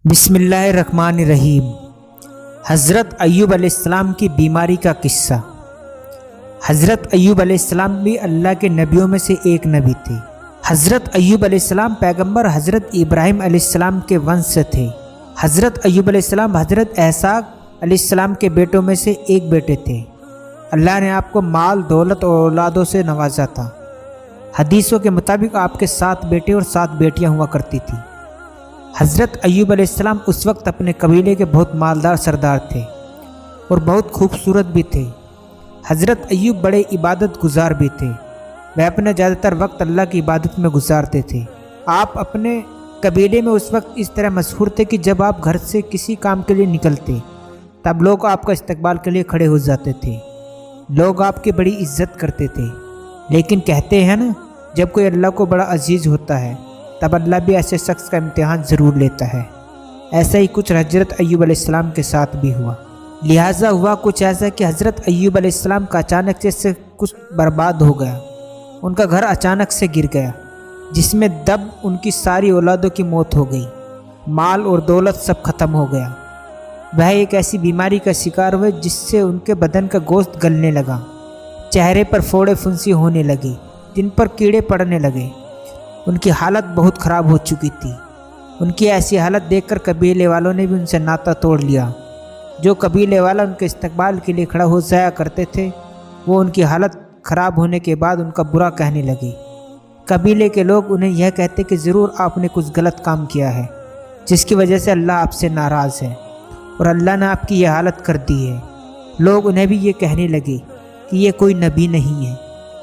بسم اللہ الرحمن الرحیم۔ حضرت ایوب علیہ السلام کی بیماری کا قصہ۔ حضرت ایوب علیہ السلام بھی اللہ کے نبیوں میں سے ایک نبی تھے۔ حضرت ایوب علیہ السلام پیغمبر حضرت ابراہیم علیہ السلام کے ونش سے تھے۔ حضرت ایوب علیہ السلام حضرت اسحاق علیہ السلام کے بیٹوں میں سے ایک بیٹے تھے۔ اللہ نے آپ کو مال، دولت اور اولادوں سے نوازا تھا۔ حدیثوں کے مطابق آپ کے 7 بیٹے اور 7 بیٹیاں ہوا کرتی تھیں۔ حضرت ایوب علیہ السلام اس وقت اپنے قبیلے کے بہت مالدار سردار تھے اور بہت خوبصورت بھی تھے۔ حضرت ایوب بڑے عبادت گزار بھی تھے۔ وہ اپنا زیادہ تر وقت اللہ کی عبادت میں گزارتے تھے۔ آپ اپنے قبیلے میں اس وقت اس طرح مشہور تھے کہ جب آپ گھر سے کسی کام کے لیے نکلتے تب لوگ آپ کا استقبال کے لیے کھڑے ہو جاتے تھے۔ لوگ آپ کی بڑی عزت کرتے تھے۔ لیکن کہتے ہیں نا، جب کوئی اللہ کو بڑا عزیز ہوتا ہے تب اللہ بھی ایسے شخص کا امتحان ضرور لیتا ہے۔ ایسا ہی کچھ حضرت ایوب علیہ السلام کے ساتھ بھی ہوا۔ لہٰذا ہوا کچھ ایسا کہ حضرت ایوب علیہ السلام کا اچانک سے کچھ برباد ہو گیا۔ ان کا گھر اچانک سے گر گیا، جس میں دب ان کی ساری اولادوں کی موت ہو گئی۔ مال اور دولت سب ختم ہو گیا۔ وہ ایک ایسی بیماری کا شکار ہوئے جس سے ان کے بدن کا گوشت گلنے لگا، چہرے پر پھوڑے پھنسی ہونے لگے، جن پر کیڑے پڑنے لگے۔ ان کی حالت بہت خراب ہو چکی تھی۔ ان کی ایسی حالت دیکھ کر قبیلے والوں نے بھی ان سے ناطہ توڑ لیا۔ جو قبیلے والا ان کے استقبال کے لیے کھڑا ہو جایا کرتے تھے، وہ ان کی حالت خراب ہونے کے بعد ان کا برا کہنے لگے۔ قبیلے کے لوگ انہیں یہ کہتے کہ ضرور آپ نے کچھ غلط کام کیا ہے، جس کی وجہ سے اللہ آپ سے ناراض ہے اور اللہ نے آپ کی یہ حالت کر دی ہے۔ لوگ انہیں بھی یہ کہنے لگے کہ یہ کوئی نبی نہیں ہے،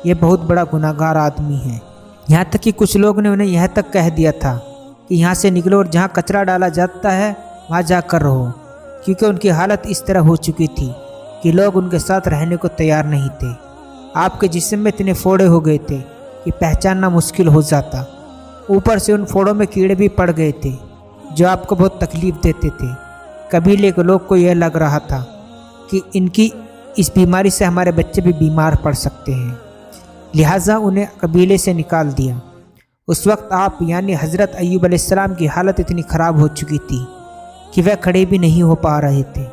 یہ بہت بڑا گناہ گار آدمی ہے۔ یہاں تک کہ کچھ لوگ نے انہیں یہ تک کہہ دیا تھا کہ یہاں سے نکلو اور جہاں کچرا ڈالا جاتا ہے وہاں جا کر رہو، کیونکہ ان کی حالت اس طرح ہو چکی تھی کہ لوگ ان کے ساتھ رہنے کو تیار نہیں تھے۔ آپ کے جسم میں اتنے پھوڑے ہو گئے تھے کہ پہچاننا مشکل ہو جاتا۔ اوپر سے ان پھوڑوں میں کیڑے بھی پڑ گئے تھے جو آپ کو بہت تکلیف دیتے تھے۔ قبیلے کے لوگ کو یہ لگ رہا تھا کہ ان کی اس بیماری سے ہمارے بچے بھی بیمار پڑ سکتے ہیں، لہٰذا انہیں قبیلے سے نکال دیا۔ اس وقت آپ یعنی حضرت ایوب علیہ السلام کی حالت اتنی خراب ہو چکی تھی کہ وہ کھڑے بھی نہیں ہو پا رہے تھے۔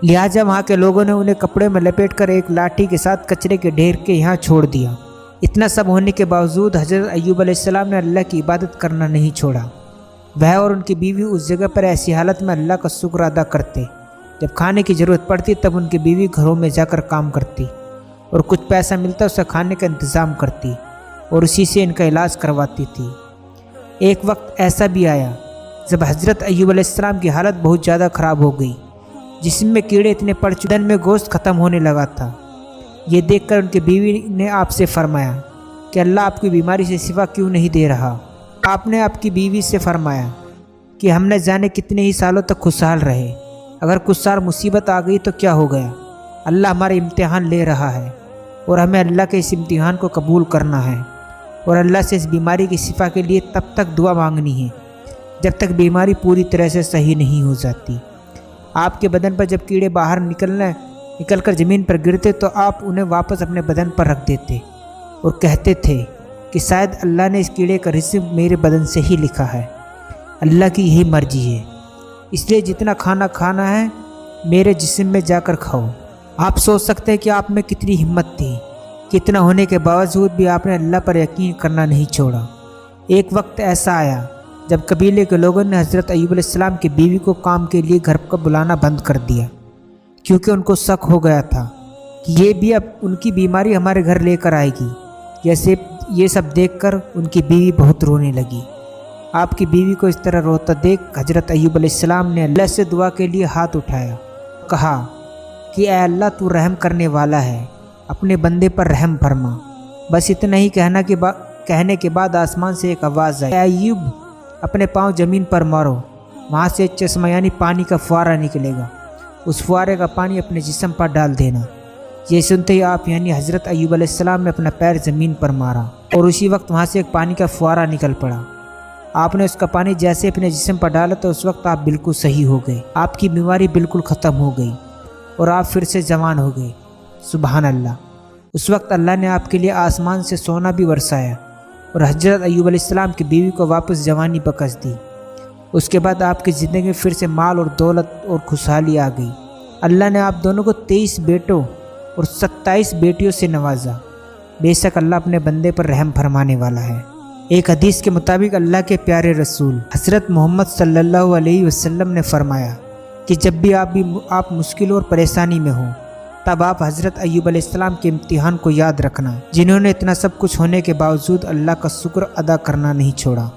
لہٰذا وہاں کے لوگوں نے انہیں کپڑے میں لپیٹ کر ایک لاٹھی کے ساتھ کچرے کے ڈھیر کے یہاں چھوڑ دیا۔ اتنا سب ہونے کے باوجود حضرت ایوب علیہ السلام نے اللہ کی عبادت کرنا نہیں چھوڑا۔ وہ اور ان کی بیوی اس جگہ پر ایسی حالت میں اللہ کا شکر ادا کرتے۔ جب کھانے کی ضرورت پڑتی تب ان کی بیوی گھروں میں جا کر کام کرتی اور کچھ پیسہ ملتا اسے کھانے کا انتظام کرتی اور اسی سے ان کا علاج کرواتی تھی۔ ایک وقت ایسا بھی آیا جب حضرت ایوب علیہ السلام کی حالت بہت زیادہ خراب ہو گئی، جسم میں کیڑے اتنے پڑ چکے، بدن میں گوشت ختم ہونے لگا تھا۔ یہ دیکھ کر ان کی بیوی نے آپ سے فرمایا کہ اللہ آپ کی بیماری سے شفا کیوں نہیں دے رہا؟ آپ نے آپ کی بیوی سے فرمایا کہ ہم نے جانے کتنے ہی سالوں تک خوشحال رہے، اگر کچھ سال مصیبت آ گئی تو کیا ہو گیا؟ اللہ ہمارے امتحان لے رہا ہے اور ہمیں اللہ کے اس امتحان کو قبول کرنا ہے اور اللہ سے اس بیماری کی شفا کے لیے تب تک دعا مانگنی ہے جب تک بیماری پوری طرح سے صحیح نہیں ہو جاتی۔ آپ کے بدن پر جب کیڑے باہر نکل کر زمین پر گرتے تو آپ انہیں واپس اپنے بدن پر رکھ دیتے اور کہتے تھے کہ شاید اللہ نے اس کیڑے کا رزق میرے بدن سے ہی لکھا ہے، اللہ کی یہی مرضی ہے، اس لیے جتنا کھانا کھانا ہے میرے جسم میں جا کر کھاؤ۔ آپ سوچ سکتے ہیں کہ آپ میں کتنی ہمت تھی، کتنا ہونے کے باوجود بھی آپ نے اللہ پر یقین کرنا نہیں چھوڑا۔ ایک وقت ایسا آیا جب قبیلے کے لوگوں نے حضرت ایوب علیہ السلام کی بیوی کو کام کے لیے گھر پر بلانا بند کر دیا، کیونکہ ان کو شک ہو گیا تھا کہ یہ بھی اب ان کی بیماری ہمارے گھر لے کر آئے گی۔ یہ سب دیکھ کر ان کی بیوی بہت رونے لگی۔ آپ کی بیوی کو اس طرح روتا دیکھ حضرت ایوب علیہ السلام نے اللہ سے دعا کے لیے ہاتھ اٹھایا، کہا کہ اے اللہ تو رحم کرنے والا ہے، اپنے بندے پر رحم فرما۔ بس اتنا ہی کہنے کے بعد آسمان سے ایک آواز آئی، اے ایوب اپنے پاؤں زمین پر مارو، وہاں سے ایک چشمہ یعنی پانی کا فوارہ نکلے گا، اس فوارے کا پانی اپنے جسم پر ڈال دینا۔ یہ سنتے ہی آپ یعنی حضرت ایوب علیہ السلام نے اپنا پیر زمین پر مارا اور اسی وقت وہاں سے ایک پانی کا فوارہ نکل پڑا۔ آپ نے اس کا پانی جیسے اپنے جسم پر ڈالا تو اس وقت آپ بالکل صحیح ہو گئے، آپ کی بیماری بالکل ختم ہو گئی اور آپ پھر سے جوان ہو گئے۔ سبحان اللہ۔ اس وقت اللہ نے آپ کے لیے آسمان سے سونا بھی برسایا اور حضرت ایوب علیہ السلام کی بیوی کو واپس جوانی بخش دی۔ اس کے بعد آپ کی زندگی میں پھر سے مال اور دولت اور خوشحالی آ گئی۔ اللہ نے آپ دونوں کو 23 بیٹوں اور 27 بیٹیوں سے نوازا۔ بے شک اللہ اپنے بندے پر رحم فرمانے والا ہے۔ ایک حدیث کے مطابق اللہ کے پیارے رسول حضرت محمد صلی اللہ علیہ وسلم نے فرمایا کہ جب بھی آپ مشکل اور پریشانی میں ہوں تب آپ حضرت ایوب علیہ السلام کے امتحان کو یاد رکھنا، جنہوں نے اتنا سب کچھ ہونے کے باوجود اللہ کا شکر ادا کرنا نہیں چھوڑا۔